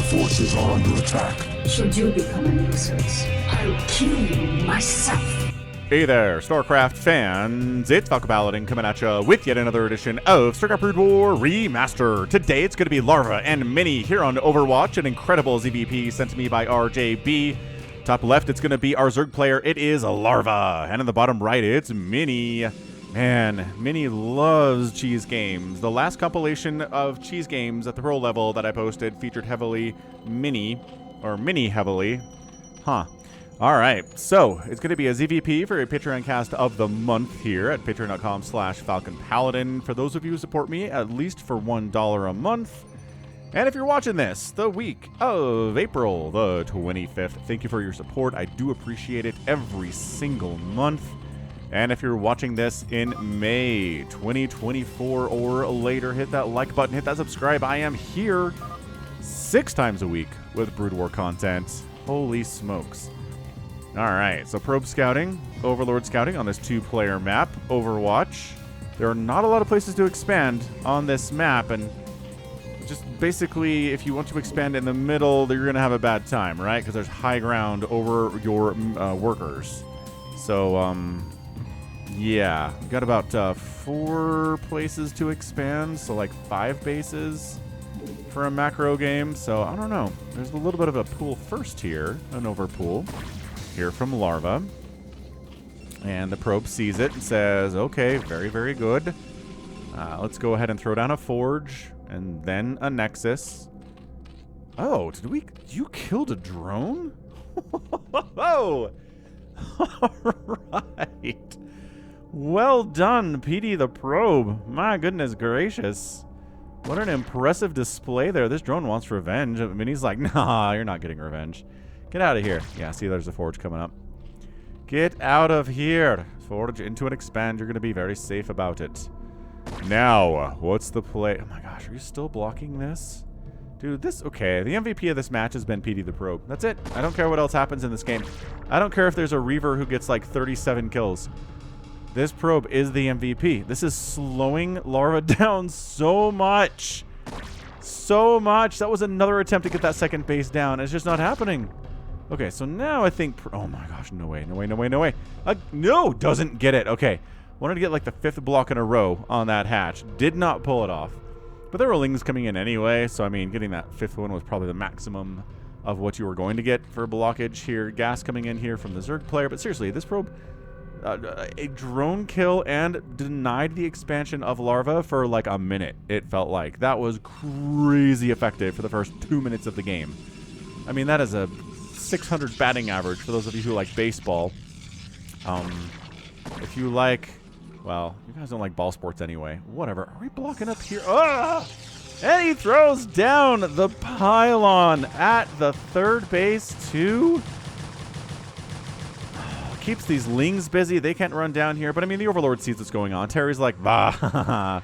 forces are under attack. Should you become a nuisance, I'll kill you myself. Hey there, StarCraft fans. It's Falcon Paladin coming at you with yet another edition of StarCraft Brood War Remastered. Today it's going to be Larva and Mini here on Overwatch, an incredible ZVP sent to me by RJB. Top left, it's going to be our Zerg player. It is Larva. And in the bottom right, it's Mini. Man, Mini loves cheese games. The last compilation of cheese games at the pro level that I posted featured heavily Mini, or Mini heavily. Huh. All right, so it's going to be a ZVP for a Patreon cast of the month here at patreon.com/FalconPaladin. For those of you who support me, at least for $1 a month. And if you're watching this the week of April the 25th, thank you for your support. I do appreciate it every single month. And if you're watching this in May 2024 or later, hit that like button, hit that subscribe. I am here 6 times a week with Brood War content. Holy smokes. All right, so probe scouting, overlord scouting on this 2-player map, Overwatch. There are not a lot of places to expand on this map, and just basically, if you want to expand in the middle, you're going to have a bad time, right? Because there's high ground over your workers. So, yeah, we've got about 4 places to expand, so like 5 bases for a macro game. So, I don't know. There's a little bit of a pool first here, an overpool. Here from Larva, and the probe sees it and says, okay, very, very good. Let's go ahead and throw down a forge and then a nexus. Oh, you killed a drone? Oh, all right. Well done, PD the probe. My goodness gracious. What an impressive display there. This drone wants revenge. I mean, he's like, nah, you're not getting revenge. Get out of here. Yeah, see, there's a forge coming up. Get out of here. Forge into an expand. You're going to be very safe about it. Now, what's the play? Oh my gosh, are you still blocking this? Dude, okay. The MVP of this match has been PD the Probe. That's it. I don't care what else happens in this game. I don't care if there's a Reaver who gets like 37 kills. This probe is the MVP. This is slowing Larva down so much. So much. That was another attempt to get that second base down. It's just not happening. Okay, so now I think... Oh my gosh, no way, no way, no way, no way. No, doesn't get it. Okay, wanted to get like the 5th block in a row on that hatch. Did not pull it off. But there were lings coming in anyway, so I mean, getting that 5th one was probably the maximum of what you were going to get for blockage here. Gas coming in here from the Zerg player. But seriously, this probe... a drone kill and denied the expansion of Larva for like a minute, it felt like. That was crazy effective for the first 2 minutes of the game. I mean, that is a 600 batting average for those of you who like baseball. If you like, well, you guys don't like ball sports anyway. Whatever. Are we blocking up here? Ah! And he throws down the pylon at the 3rd base too. Keeps these lings busy. They can't run down here. But I mean, the Overlord sees what's going on. Terry's like, bah.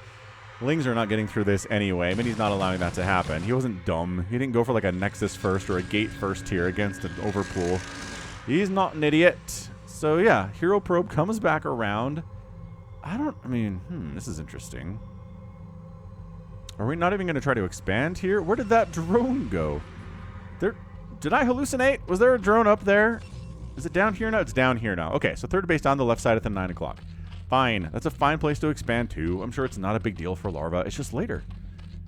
Lings are not getting through this anyway. I mean, he's not allowing that to happen. He wasn't dumb. He didn't go for like a Nexus first or a Gate first here against an Overpool. He's not an idiot. So yeah, Hero Probe comes back around. This is interesting. Are we not even going to try to expand here? Where did that drone go? Did I hallucinate? Was there a drone up there? Is it down here now? It's down here now. Okay, so 3rd base down the left side at the 9 o'clock. Fine. That's a fine place to expand to. I'm sure it's not a big deal for Larva. It's just later.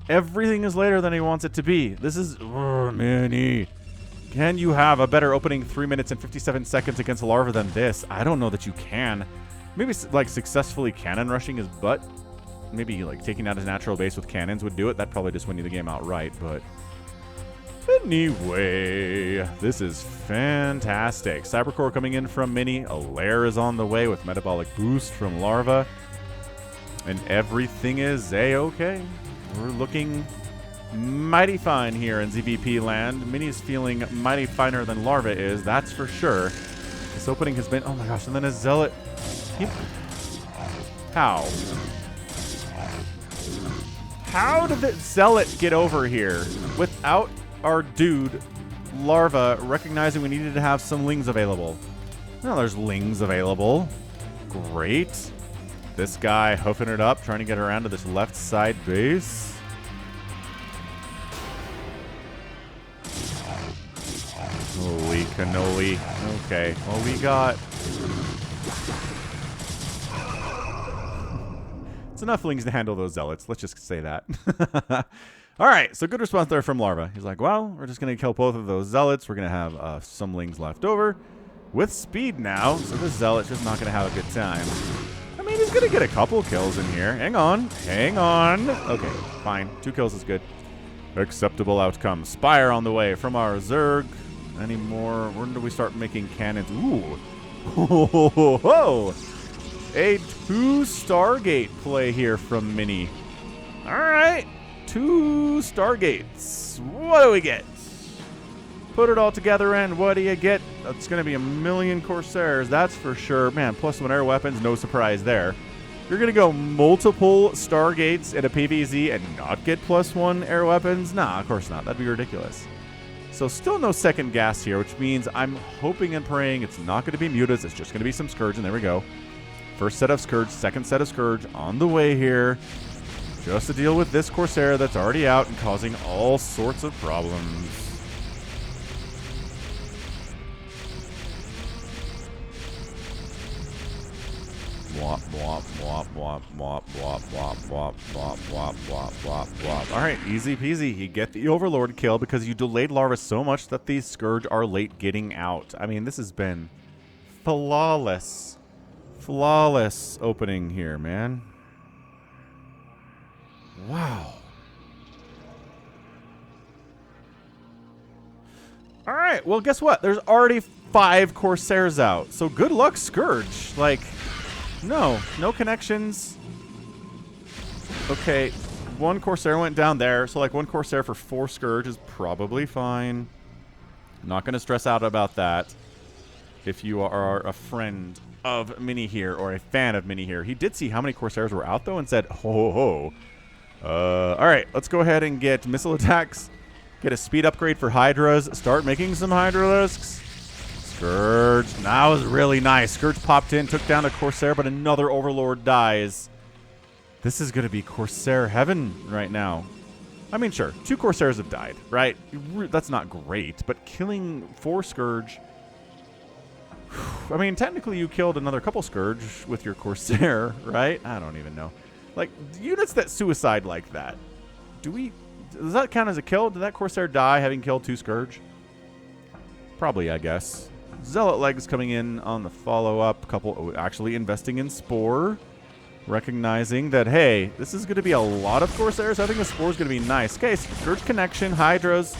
Everything is later than he wants it to be. This is... Mini. Can you have a better opening 3 minutes and 57 seconds against Larva than this? I don't know that you can. Maybe, like, successfully cannon rushing his butt. Maybe, like, taking out his natural base with cannons would do it. That'd probably just win you the game outright, but... Anyway, this is fantastic. Cybercore coming in from Mini. A lair is on the way with metabolic boost from Larva. And everything is A-okay. We're looking mighty fine here in ZVP land. Mini's feeling mighty finer than Larva is, that's for sure. This opening has been... Oh my gosh, and then a Zealot... How? How did the Zealot get over here without... our dude, Larva, recognizing we needed to have some lings available? Now there's lings available. Great. This guy hoofing it up, trying to get around to this left side base. Holy cannoli. Okay, well, we got... It's enough lings to handle those zealots. Let's just say that. All right, so good response there from Larva. He's like, well, we're just going to kill both of those zealots. We're going to have some lings left over with speed now, so this zealot's just not going to have a good time. I mean, he's going to get a couple kills in here. Hang on. Hang on. Okay, fine. 2 kills is good. Acceptable outcome. Spire on the way from our Zerg. Any more? When do we start making cannons? Ooh. Whoa. A 2 Stargate play here from Mini. All right. 2 Stargates. What do we get? Put it all together and what do you get? That's going to be a million Corsairs, that's for sure. Man, +1 air weapons, no surprise there. You're going to go multiple Stargates at a PvZ and not get +1 air weapons? Nah, of course not. That'd be ridiculous. So still no second gas here, which means I'm hoping and praying it's not going to be Mutas. It's just going to be some Scourge, and there we go. First set of Scourge, second set of Scourge on the way here. Just to deal with this Corsair that's already out and causing all sorts of problems. Wop, wop, wop, wop, wop, wop, wop, wop, wop, wop, wop, wop, wop. All right, easy peasy. You get the Overlord kill because you delayed Larva so much that these Scourge are late getting out. I mean, this has been flawless. Flawless opening here, man. Wow. All right, well, guess what? There's already 5 Corsairs out. So good luck, Scourge. Like, no connections. Okay, 1 Corsair went down there. So, like, 1 Corsair for 4 Scourge is probably fine. Not going to stress out about that. If you are a friend of Mini here or a fan of Mini here. He did see how many Corsairs were out, though, and said, ho, ho, ho. All right, let's go ahead and get missile attacks. Get a speed upgrade for Hydras. Start making some Hydralisks. Scourge. That was really nice. Scourge popped in, took down a Corsair, but another Overlord dies. This is going to be Corsair heaven right now. I mean, sure, 2 Corsairs have died, right? That's not great, but killing 4 Scourge... I mean, technically you killed another couple Scourge with your Corsair, right? I don't even know. Like, units that suicide like that, does that count as a kill? Did that Corsair die having killed 2 Scourge? Probably, I guess. Zealot legs coming in on the follow-up. Couple actually investing in Spore. Recognizing that, hey, this is going to be a lot of Corsairs. I think the Spore is going to be nice. Okay, Scourge connection, Hydras,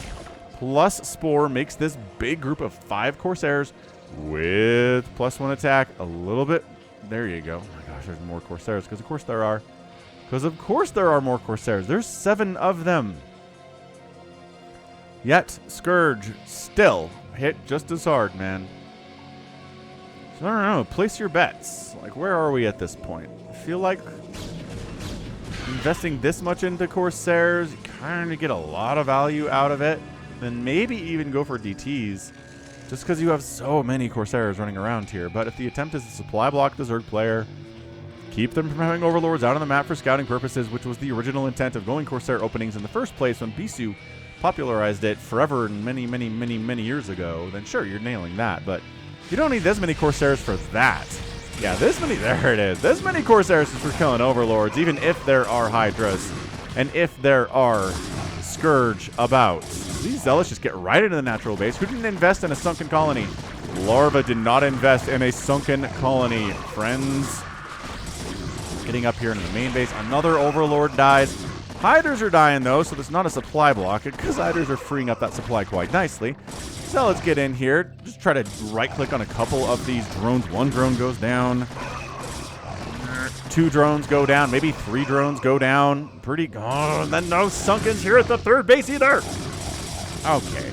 plus Spore makes this big group of 5 Corsairs with +1 attack. A little bit. There you go. Oh my gosh, there's more Corsairs. Because of course there are. Because of course there are more Corsairs. There's 7 of them. Yet, Scourge still hit just as hard, man. So I don't know. Place your bets. Like, where are we at this point? I feel like investing this much into Corsairs, you kind of get a lot of value out of it. Then maybe even go for DTs. Just because you have so many Corsairs running around here. But if the attempt is to supply block the Zerg player, keep them from having Overlords out on the map for scouting purposes, which was the original intent of going Corsair openings in the first place when Bisu popularized it forever and many years ago, then sure, you're nailing that. But you don't need this many Corsairs for that. Yeah, this many, there it is. This many Corsairs is for killing Overlords, even if there are Hydras and if there are Scourge about. These Zealots just get right into the natural base. Who didn't invest in a sunken colony? Larva did not invest in a sunken colony, friends. Getting up here into the main base. Another Overlord dies. Hydras are dying, though, so there's not a supply block, because Hydras are freeing up that supply quite nicely. So let's get in here. Just try to right-click on a couple of these drones. 1 drone goes down. 2 drones go down. Maybe 3 drones go down. Pretty... Oh, and then no Sunkens here at the 3rd base either. Okay.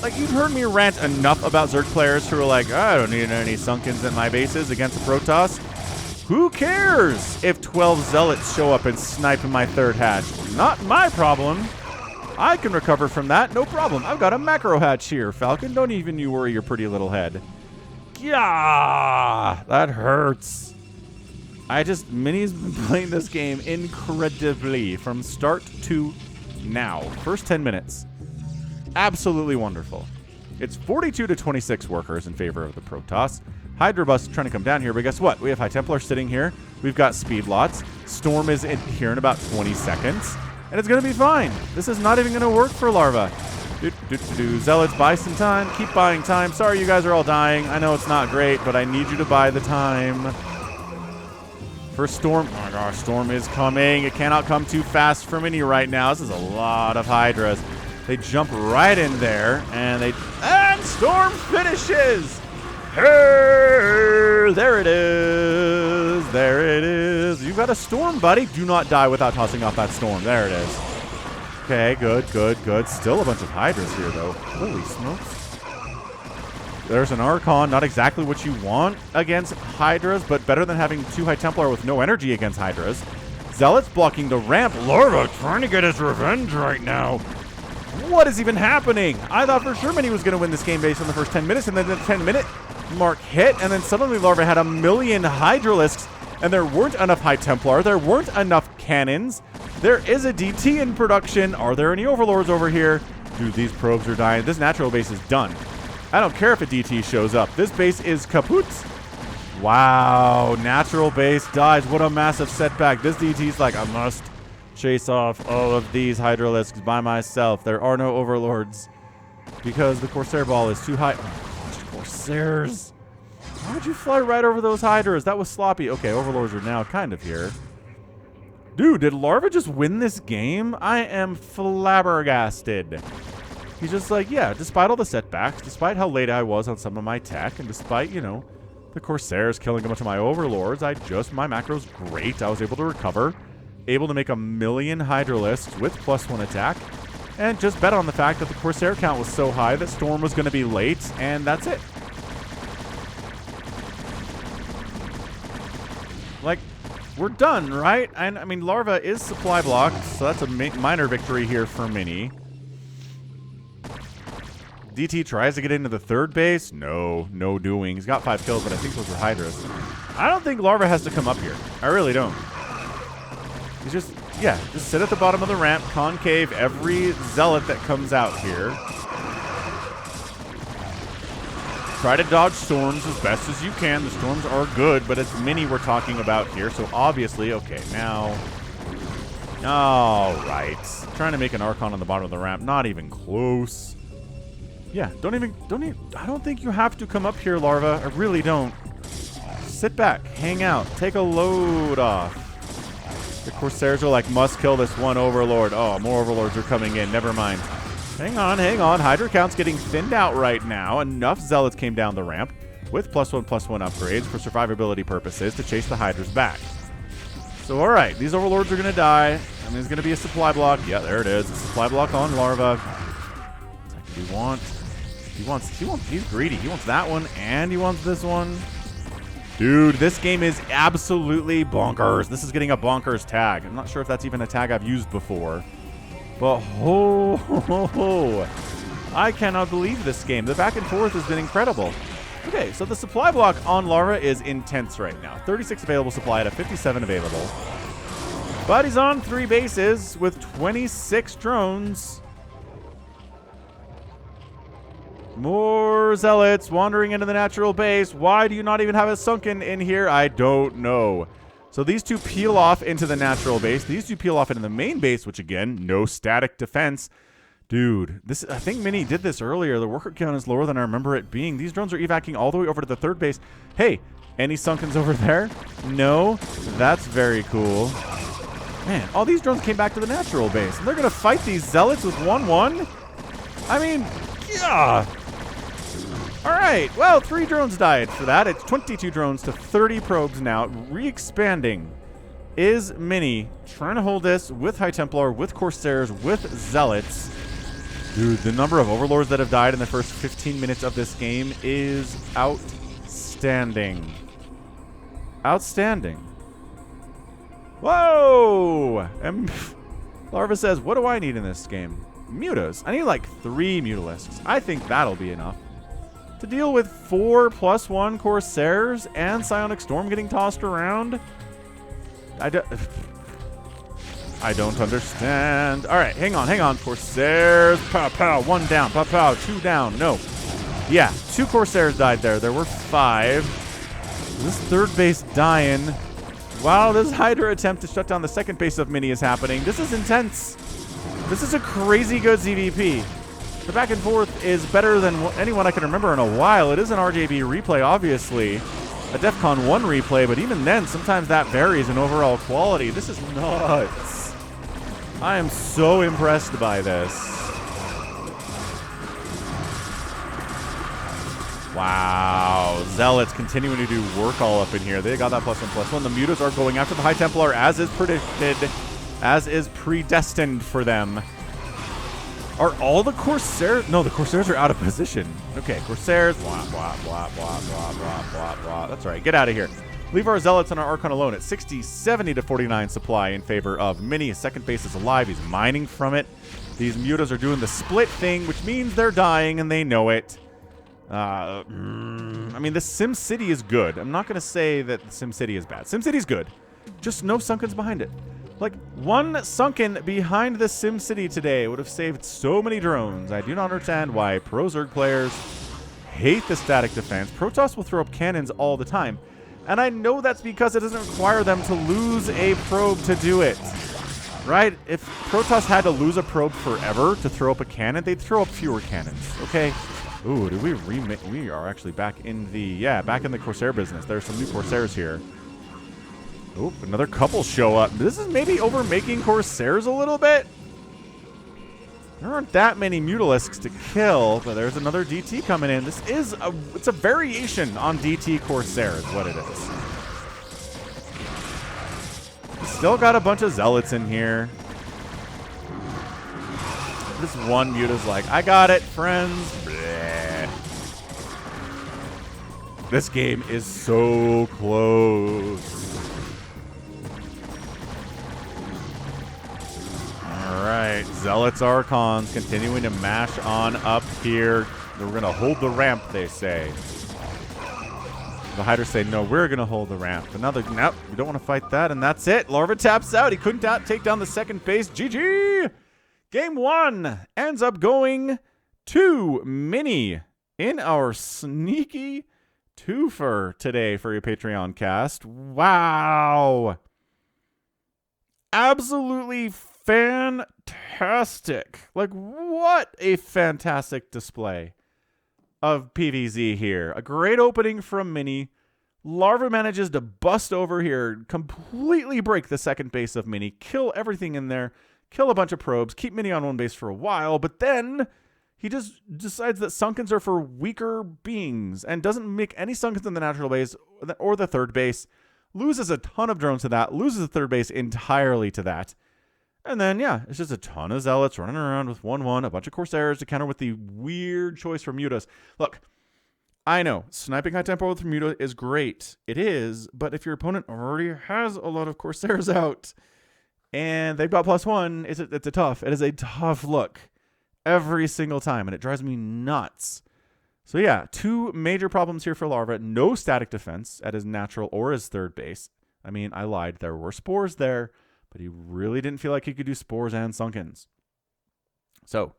Like, you've heard me rant enough about Zerg players who are like, I don't need any Sunkens at my bases against the Protoss. Who cares if 12 Zealots show up and snipe my 3rd hatch? Not my problem. I can recover from that, no problem. I've got a macro hatch here, Falcon. Don't even you worry your pretty little head. Yeah, that hurts. Mini's been playing this game incredibly from start to now. First 10 minutes. Absolutely wonderful. It's 42 to 26 workers in favor of the Protoss. Hydra Bus trying to come down here, but guess what? We have High Templar sitting here. We've got speed lots. Storm is in here in about 20 seconds. And it's going to be fine. This is not even going to work for Larva. Zealots, buy some time. Keep buying time. Sorry you guys are all dying. I know it's not great, but I need you to buy the time. For Storm. Oh my gosh, Storm is coming. It cannot come too fast for Mini right now. This is a lot of Hydras. They jump right in there, and Storm finishes! Hey, there it is. There it is. You got a Storm, buddy. Do not die without tossing off that Storm. There it is. Okay, good, good, good. Still a bunch of Hydras here, though. Holy smokes. There's an Archon. Not exactly what you want against Hydras, but better than having 2 High Templar with no energy against Hydras. Zealots blocking the ramp. Larva trying to get his revenge right now. What is even happening? I thought for sure Mini was going to win this game based on the first 10 minutes, and then the 10-minute mark hit, and then suddenly Larva had a million Hydralisks, and there weren't enough High Templar. There weren't enough cannons. There is a DT in production. Are there any Overlords over here? Dude, these probes are dying. This natural base is done. I don't care if a DT shows up. This base is kaput. Wow, natural base dies. What a massive setback. This DT's like, I must chase off all of these Hydralisks by myself. There are no Overlords because the Corsair ball is too high. Oh, gosh, Corsairs. Why would you fly right over those Hydras? That was sloppy. Okay, Overlords are now kind of here. Dude, did Larva just win this game? I am flabbergasted. He's just like, yeah, despite all the setbacks, despite how late I was on some of my tech, and despite, you know, the Corsairs killing a bunch of my Overlords, my macro's great. I was able to recover, able to make a million Hydralisks with +1 attack, and just bet on the fact that the Corsair count was so high that Storm was going to be late, and that's it. Like, we're done, right? And I mean, Larva is supply blocked, so that's a minor victory here for Mini. DT tries to get into the third base. No doing. He's got 5 kills, but I think those are Hydras. I don't think Larva has to come up here. I really don't. He's just sit at the bottom of the ramp, concave every Zealot that comes out here. Try to dodge Storms as best as you can. The Storms are good, but it's Mini we're talking about here, so obviously, okay, now. All right. Trying to make an Archon on the bottom of the ramp. Not even close. Yeah, don't even, I don't think you have to come up here, Larva. I really don't. Sit back, hang out, take a load off. The Corsairs are like, must kill this one Overlord. Oh, more Overlords are coming in, never mind. Hang on. Hydra count's getting thinned out right now. Enough Zealots came down the ramp with +1/+1 upgrades for survivability purposes to chase the Hydras back. So, all right, these Overlords are going to die. I mean, there's going to be a supply block. Yeah, there it is. A supply block on Larva. What do you want? He's greedy. He wants that one, and he wants this one. Dude, this game is absolutely bonkers. This is getting a bonkers tag. I'm not sure if that's even a tag I've used before. But, I cannot believe this game. The back and forth has been incredible. Okay, so the supply block on Larva is intense right now. 36 available supply out of 57 available. But he's on 3 bases with 26 drones. More Zealots wandering into the natural base. Why do you not even have a sunken in here? I don't know. So these two peel off into the natural base. These two peel off into the main base, which again, no static defense. Dude, I think Mini did this earlier. The worker count is lower than I remember it being. These drones are evacing all the way over to the third base. Hey, any sunkens over there? No? That's very cool. Man, all these drones came back to the natural base. And they're going to fight these Zealots with 1-1? I mean, yeah. All right, well, 3 drones died for that. It's 22 drones to 30 probes now. Re-expanding is Mini. Trying to hold this with High Templar, with Corsairs, with Zealots. Dude, the number of Overlords that have died in the first 15 minutes of this game is outstanding. Outstanding. Whoa! And Larva says, what do I need in this game? Mutas. I need like 3 Mutalisks. I think that'll be enough to deal with 4+1 Corsairs and Psionic Storm getting tossed around. I don't understand. All right, hang on. Corsairs, pow, pow, 1 down, pow, pow, 2 down. No, Yeah, 2 Corsairs died there. There were 5. This third base dying. Wow, this Hydra attempt to shut down the second base of Mini is happening. This is intense. This is a crazy good ZVP. The back and forth is better than anyone I can remember in a while. It is an RJB replay, obviously. A DEF CON 1 replay, but even then, sometimes that varies in overall quality. This is nuts. I am so impressed by this. Wow. Zealots continuing to do work all up in here. They got that +1/+1. The Mutas are going after the High Templar as is predicted, as is predestined for them. Are all the Corsairs? No, the Corsairs are out of position. Okay, Corsairs. Blah, blah, blah, blah, blah, blah, blah, blah. That's all right. Get out of here. Leave our Zealots and our Archon alone at 60, 70 to 49 supply in favor of Mini. His second base is alive. He's mining from it. These Mutas are doing the split thing, which means they're dying and they know it. I mean, the SimCity is good. I'm not going to say that SimCity is bad. SimCity's good. Just no Sunkens behind it. Like, one Sunken behind the SimCity today would have saved so many drones. I do not understand why Pro Zerg players hate the static defense. Protoss will throw up cannons all the time. And I know that's because it doesn't require them to lose a probe to do it. Right? If Protoss had to lose a probe forever to throw up a cannon, they'd throw up fewer cannons. Okay? Ooh, did we remake? We are actually back in the, back in the Corsair business. There's some new Corsairs here. Oop, another couple show up. This is maybe overmaking Corsairs a little bit. There aren't that many Mutalisks to kill, but there's another DT coming in. This is it's a variation on DT Corsair is what it is. Still got a bunch of Zealots in here. This one Muta's like, I got it, friends. Bleh. This game is so close. Alright, Zealots Archons continuing to mash on up here. We're going to hold the ramp, they say. The Hydras say, no, we're going to hold the ramp. But now, nope, we don't want to fight that, and that's it. Larva taps out. He couldn't take down the second base. GG! Game 1 ends up going to Mini in our sneaky twofer today for your Patreon cast. Wow! Absolutely fantastic. Like, what a fantastic display of PvZ here. A great opening from Mini. Larva manages to bust over here, completely break the second base of Mini, kill everything in there, kill a bunch of probes, keep Mini on one base for a while, but then he just decides that Sunkens are for weaker beings and doesn't make any Sunkens in the natural base or the third base. Loses a ton of drones to that, loses the third base entirely to that. And then, yeah, it's just a ton of Zealots running around with 1-1, a bunch of Corsairs to counter with the weird choice for Mutas. Look, I know, sniping high tempo with Muta is great. It is, but if your opponent already has a lot of Corsairs out and they've got +1, it is a tough look every single time, and it drives me nuts. So yeah, 2 major problems here for Larva. No static defense at his natural or his third base. I mean, I lied. There were spores there, but he really didn't feel like he could do spores and Sunkens. So,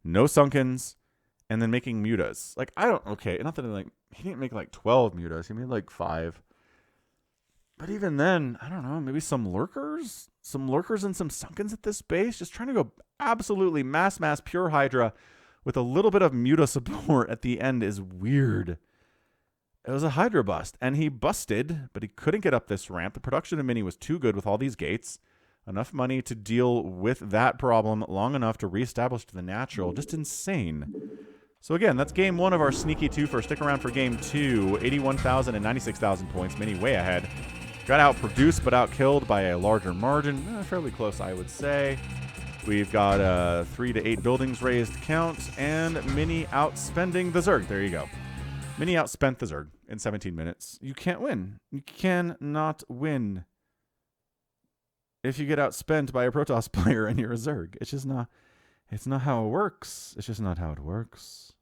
no Sunkens, and then making Mutas. Like, okay, not that he didn't make like 12 Mutas. He made like 5. But even then, I don't know, maybe some Lurkers? Some Lurkers and some Sunkens at this base? Just trying to go absolutely mass pure Hydra with a little bit of Muta support at the end is weird. It was a Hydra bust, and he busted, but he couldn't get up this ramp. The production of Mini was too good with all these gates. Enough money to deal with that problem long enough to reestablish the natural. Just insane. So again, that's game 1 of our sneaky twofer. Stick around for game 2. 81,000 and 96,000 points. Mini way ahead. Got outproduced, but outkilled by a larger margin. Fairly close, I would say. We've got 3 to 8 buildings raised count, and Mini outspending the Zerg. There you go. Mini outspent the Zerg in 17 minutes. You can't win. You cannot win if you get outspent by a Protoss player and you're a Zerg. It's just not, it's not how it works. It's just not how it works.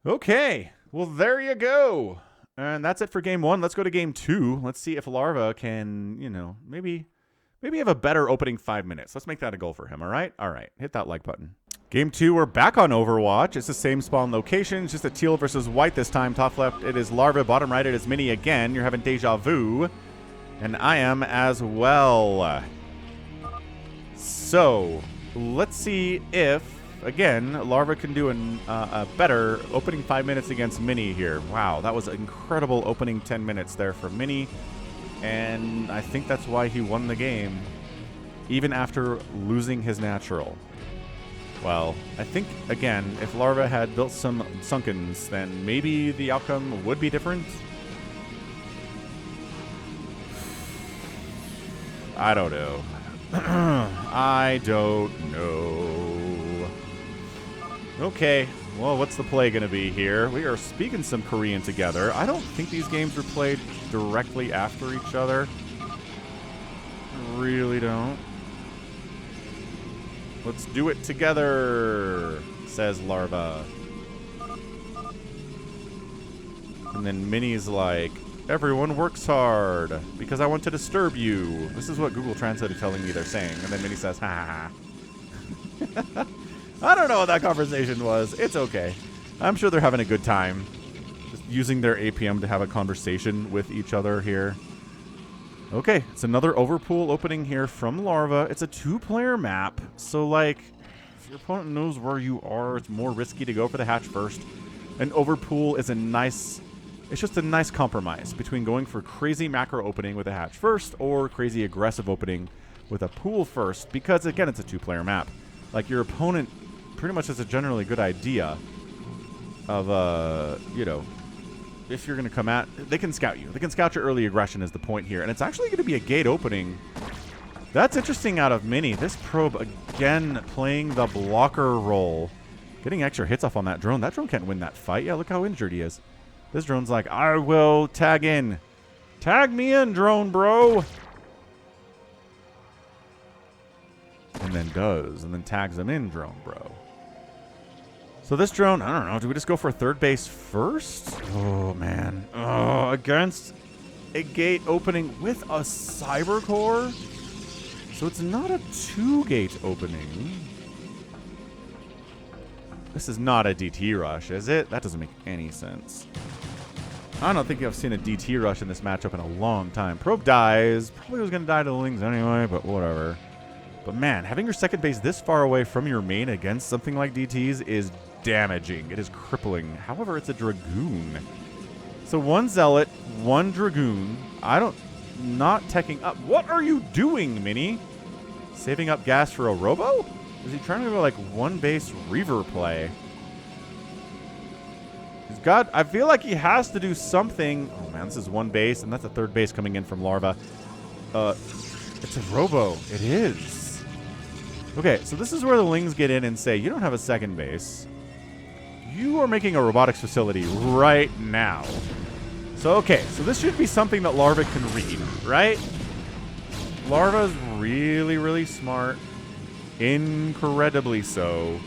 Okay. Well, there you go. And that's it for game 1. Let's go to game 2. Let's see if Larva can, maybe maybe have a better opening 5 minutes. Let's make that a goal for him, all right? All right, hit that like button. Game 2, we're back on Overwatch. It's the same spawn location, just a teal versus white this time. Top left, it is Larva. Bottom right, it is Mini again. You're having deja vu. And I am as well. So, let's see if, again, Larva can do a better opening 5 minutes against Mini here. Wow, that was an incredible opening 10 minutes there for Mini. And I think that's why he won the game, even after losing his natural. Well, I think, again, if Larva had built some Sunkens, then maybe the outcome would be different. I don't know. I don't know. Okay, well, what's the play going to be here? We are speaking some Korean together. I don't think these games are played directly after each other. I really don't. Let's do it together, says Larva. And then Minnie's like, everyone works hard because I want to disturb you. This is what Google Translate is telling me they're saying. And then Minnie says, ha ha ha. I don't know what that conversation was. It's okay. I'm sure they're having a good time. Just using their APM to have a conversation with each other here. Okay, it's another overpool opening here from Larva. It's a 2-player map, so like, if your opponent knows where you are, it's more risky to go for the hatch first. An overpool is a nice, it's just a nice compromise between going for crazy macro opening with a hatch first or crazy aggressive opening with a pool first, because again, it's a 2-player map. Like, your opponent pretty much has a generally good idea of, you know, if you're going to come at, they can scout you. They can scout your early aggression is the point here. And it's actually going to be a gate opening. That's interesting out of Mini. This probe, again, playing the blocker role. Getting extra hits off on that drone. That drone can't win that fight. Yeah, look how injured he is. This drone's like, I will tag in. Tag me in, drone, bro. And then does. And then tags him in, drone, bro. So this drone, I don't know. Do we just go for third base first? Oh, man. Oh, against a gate opening with a cyber core? So it's not a 2-gate opening. This is not a DT rush, is it? That doesn't make any sense. I don't think I've seen a DT rush in this matchup in a long time. Probe dies. Probably was going to die to the Lings anyway, but whatever. But man, having your second base this far away from your main against something like DTs is damaging. It is crippling. However, it's a Dragoon. So 1 Zealot, 1 Dragoon. Not teching up. What are you doing, Mini? Saving up gas for a Robo? Is he trying to go like 1-base Reaver play? He's got, I feel like he has to do something. Oh man, this is 1 base, and that's a 3rd base coming in from Larva. It's a Robo. It is. Okay, so this is where the Lings get in and say, you don't have a 2nd base. You are making a robotics facility right now. So, okay, so this should be something that Larva can read, right? Larva's really, really smart. Incredibly so.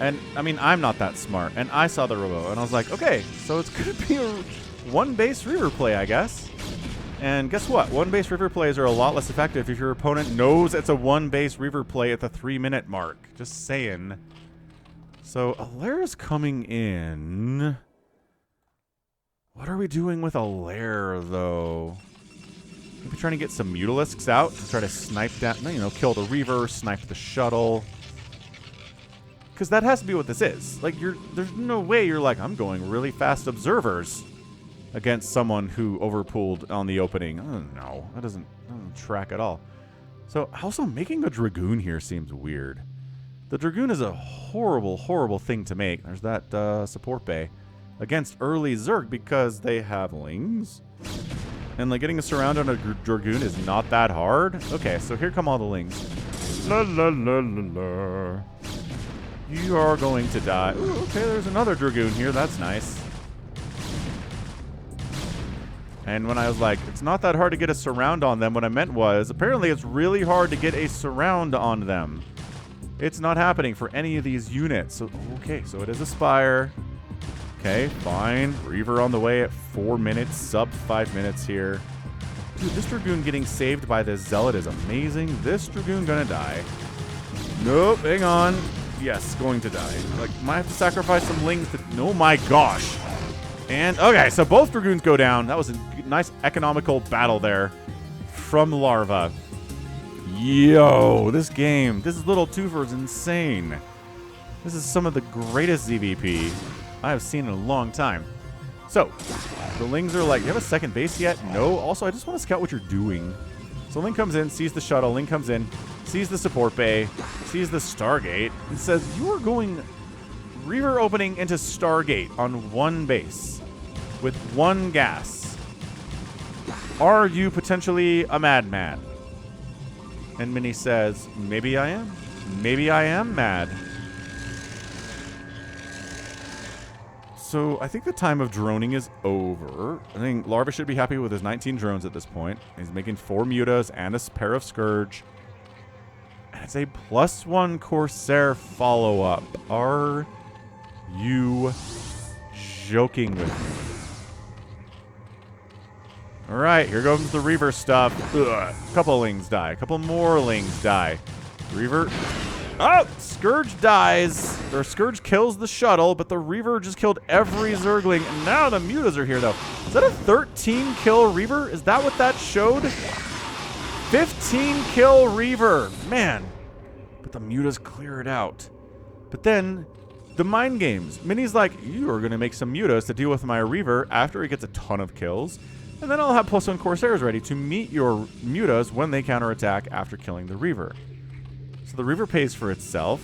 And, I mean, I'm not that smart. And I saw the Robo, and I was like, okay, so it's going to be a 1-base Reaver play, I guess. And guess what? 1-base Reaver plays are a lot less effective if your opponent knows it's a 1-base Reaver play at the 3-minute mark. Just saying. So, Alair's coming in. What are we doing with Alair, though? Maybe trying to get some Mutalisks out to try to snipe that, you know, kill the Reaver, snipe the shuttle. Because that has to be what this is. Like, there's no way you're like, I'm going really fast observers against someone who overpooled on the opening. Oh, no, that doesn't track at all. So also making a Dragoon here seems weird. The Dragoon is a horrible, horrible thing to make. There's that support bay against early Zerg because they have Lings. And like getting a surround on a Dragoon is not that hard. Okay, so here come all the Lings. La la la la la. You are going to die. Ooh, okay, there's another Dragoon here. That's nice. And when I was like, it's not that hard to get a surround on them, what I meant was, apparently it's really hard to get a surround on them. It's not happening for any of these units. So, okay, so it is a Spire. Okay, fine. Reaver on the way at 4 minutes, sub 5 minutes here. Dude, this Dragoon getting saved by this Zealot is amazing. This Dragoon gonna die. Nope, hang on. Yes, going to die. Like, might have to sacrifice some lings to... Oh my gosh. And, okay, so both Dragoons go down. That was a nice economical battle there from Larva. Yo, this game, this little twofer is insane. This is some of the greatest ZVP I have seen in a long time. So, the Lings are like, you have a second base yet? No. Also, I just want to scout what you're doing. So Ling comes in, sees the shuttle. Ling comes in, sees the support bay, sees the Stargate, and says, you are going Reaver opening into Stargate on one base with one gas. Are you potentially a madman? And Minnie says, maybe I am. Maybe I am mad. So I think the time of droning is over. I think Larva should be happy with his 19 drones at this point. He's making 4 mutas and a pair of Scourge. And it's a +1 Corsair follow-up. Are you joking with me? Alright, here goes the Reaver stuff. Ugh. A couple of Lings die. A couple more Lings die. Reaver. Oh! Scourge dies. Or Scourge kills the shuttle, but the Reaver just killed every Zergling. And now the mutas are here, though. Is that a 13-kill Reaver? Is that what that showed? 15-kill Reaver. Man. But the mutas clear it out. But then, the mind games. Minnie's like, you are going to make some mutas to deal with my Reaver after he gets a ton of kills. And then I'll have +1 Corsairs ready to meet your mutas when they counterattack after killing the Reaver. So the Reaver pays for itself.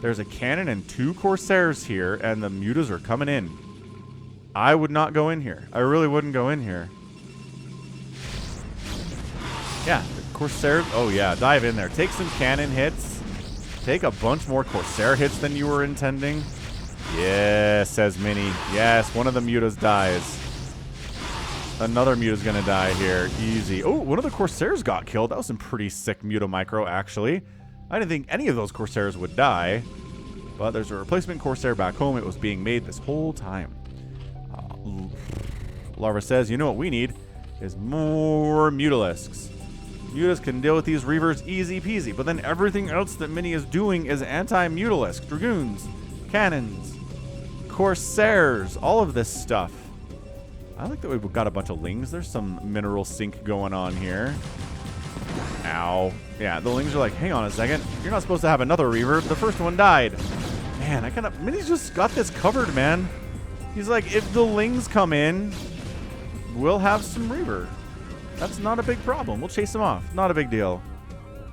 There's a cannon and 2 Corsairs here, and the mutas are coming in. I would not go in here. I really wouldn't go in here. Yeah, the Corsairs. Oh, yeah, dive in there. Take some cannon hits. Take a bunch more Corsair hits than you were intending. Yes, says Minnie. Yes, one of the mutas dies. Another muta's gonna die here. Easy. Oh, one of the Corsairs got killed. That was some pretty sick muta micro, actually. I didn't think any of those Corsairs would die. But there's a replacement Corsair back home. It was being made this whole time. Larva says, you know what we need is more Mutalisks. Mutas can deal with these Reavers easy peasy. But then everything else that Minnie is doing is anti-Mutalisk. Dragoons, cannons, Corsairs, all of this stuff. I like that we've got a bunch of Lings. There's some mineral sink going on here. Ow. Yeah, the Lings are like, hang on a second. You're not supposed to have another Reaver. The first one died. Man, Minnie's just got this covered, man. He's like, if the Lings come in, we'll have some Reaver. That's not a big problem. We'll chase them off. Not a big deal.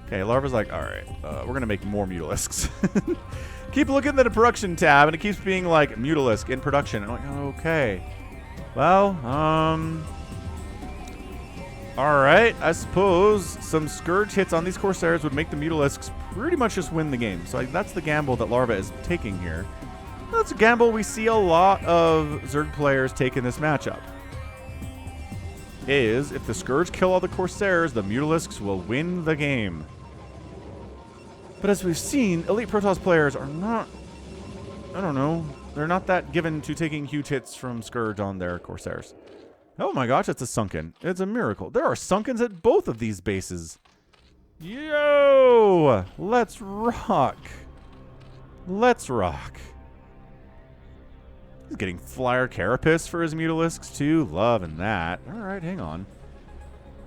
Okay, Larva's like, all right, we're going to make more Mutalisks. Keep looking at the production tab, and it keeps being like, Mutalisk in production. I'm like, okay. Well, alright, I suppose some Scourge hits on these Corsairs would make the Mutalisks pretty much just win the game. So that's the gamble that Larva is taking here. That's a gamble we see a lot of Zerg players take in this matchup. Is, if the Scourge kill all the Corsairs, the Mutalisks will win the game. But as we've seen, Elite Protoss players are not, I don't know, they're not that given to taking huge hits from Scourge on their Corsairs. Oh my gosh, it's a sunken. It's a miracle. There are sunkens at both of these bases. Yo! Let's rock. Let's rock. He's getting Flyer Carapace for his Mutalisks too. Loving that. Alright, hang on.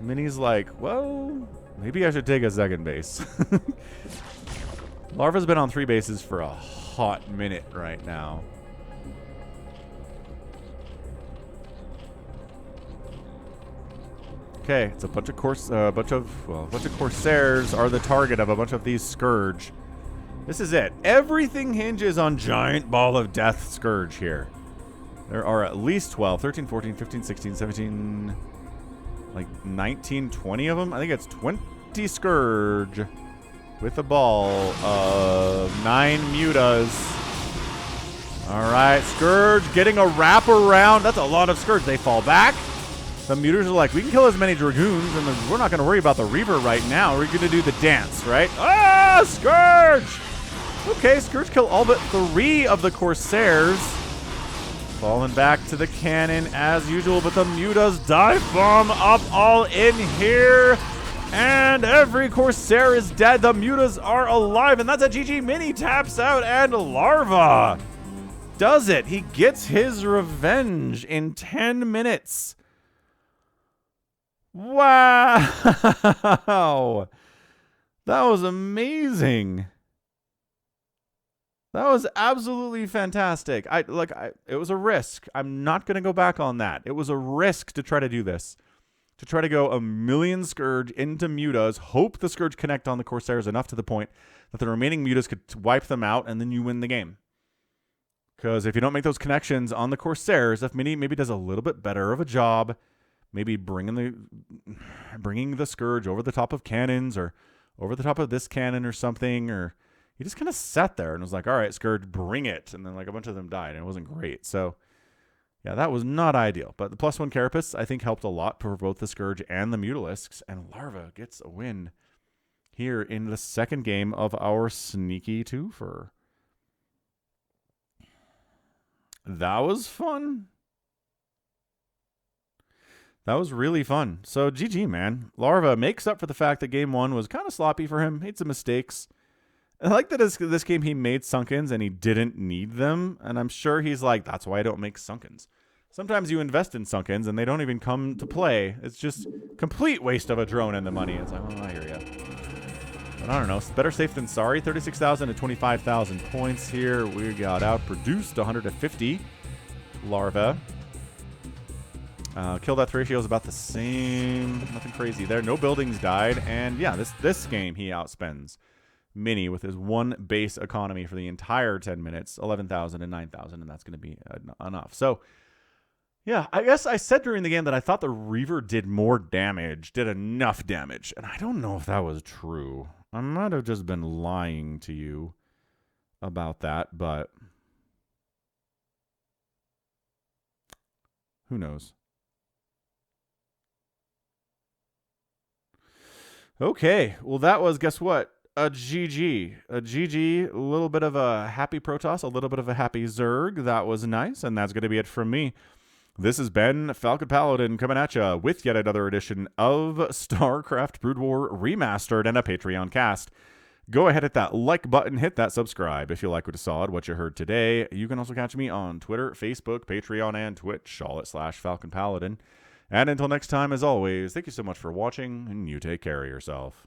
Minnie's like, well, maybe I should take a second base. Larva's been on 3 bases for a hot minute right now. Okay, it's a bunch of Corsairs are the target of a bunch of these Scourge. This is it. Everything hinges on Giant Ball of Death Scourge here. There are at least 12, 13, 14, 15, 16, 17, like 19, 20 of them. I think it's 20 Scourge with a ball of 9 mutas. All right, Scourge getting a wrap around. That's a lot of Scourge. They fall back. The mutas are like, we can kill as many Dragoons, and we're not going to worry about the Reaver right now. We're going to do the dance, right? Ah, Scourge! Okay, Scourge kill all but 3 of the Corsairs. Falling back to the cannon as usual, but the Mutas dive bomb up all in here. And every Corsair is dead. The Mutas are alive, and that's a GG. Mini taps out, and Larva does it. He gets his revenge in 10 minutes. Wow. That was amazing. That was absolutely fantastic. It was a risk. I'm not going to go back on that. It was a risk to try to do this. To try to go 1,000,000 Scourge into Mutas, hope the Scourge connect on the Corsairs enough to the point that the remaining Mutas could wipe them out, and then you win the game. Because if you don't make those connections on the Corsairs, if Mini maybe does a little bit better of a job, maybe bringing the Scourge over the top of cannons or over the top of this cannon or something, or he just kind of sat there and was like, all right, Scourge, bring it. And then like a bunch of them died, and it wasn't great. So yeah, that was not ideal. But the +1 Carapace, I think, helped a lot for both the Scourge and the Mutalisks. And Larva gets a win here in the second game of our sneaky twofer. That was fun. That was really fun. So GG, man. Larva makes up for the fact that game one was kind of sloppy for him. Made some mistakes. I like that this game he made Sunkens and he didn't need them. And I'm sure he's like, that's why I don't make Sunkens. Sometimes you invest in Sunkens and they don't even come to play. It's just complete waste of a drone and the money. It's like, oh, I hear ya. But I don't know. It's better safe than sorry. 36,000 to 25,000 points here. We got outproduced 150. Larva. Kill death ratio is about the same. Nothing crazy there. No buildings died. And yeah, this game he outspends Mini with his one base economy for the entire 10 minutes. 11,000 and 9,000. And that's going to be enough. So yeah, I guess I said during the game that I thought the Reaver did more damage, did enough damage. And I don't know if that was true. I might have just been lying to you about that, but who knows? Okay, well that was, guess what? A GG. A GG, a little bit of a happy Protoss, a little bit of a happy Zerg. That was nice, and that's going to be it from me. This has been Falcon Paladin coming at you with yet another edition of StarCraft Brood War Remastered and a Patreon cast. Go ahead, hit that like button, hit that subscribe if you like what you saw and what you heard today. You can also catch me on Twitter, Facebook, Patreon, and Twitch, all at /Falcon Paladin. And until next time, as always, thank you so much for watching, and you take care of yourself.